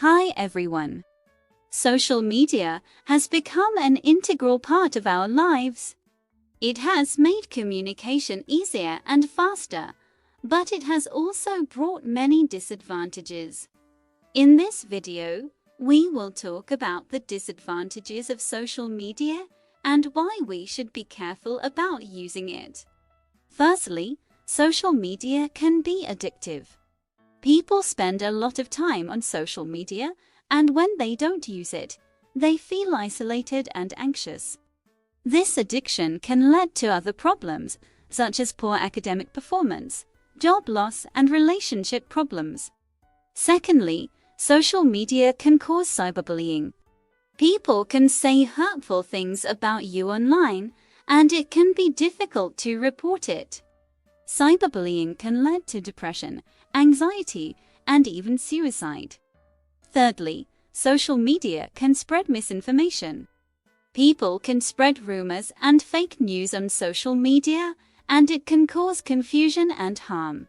Hi everyone. Social media has become an integral part of our lives. It has made communication easier and faster, but it has also brought many disadvantages. In this video, we will talk about the disadvantages of social media and why we should be careful about using it. Firstly, social media can be addictive. People spend a lot of time on social media, and when they don't use it, they feel isolated and anxious. This addiction can lead to other problems, such as poor academic performance, job loss, and relationship problems. Secondly, social media can cause cyberbullying. People can say hurtful things about you online, and it can be difficult to report it. Cyberbullying can lead to depression, anxiety, and even suicide. Thirdly, social media can spread misinformation. People can spread rumors and fake news on social media, and it can cause confusion and harm.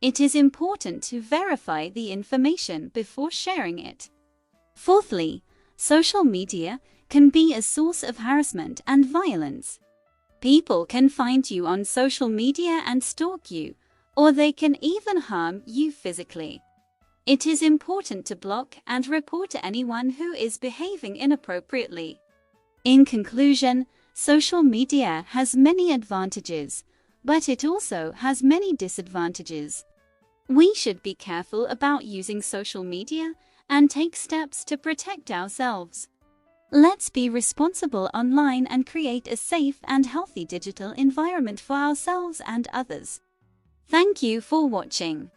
It is important to verify the information before sharing it. Fourthly, social media can be a source of harassment and violence. People can find you on social media and stalk you, or they can even harm you physically. It is important to block and report anyone who is behaving inappropriately. In conclusion, social media has many advantages, but it also has many disadvantages. We should be careful about using social media and take steps to protect ourselves. Let's be responsible online and create a safe and healthy digital environment for ourselves and others. Thank you for watching.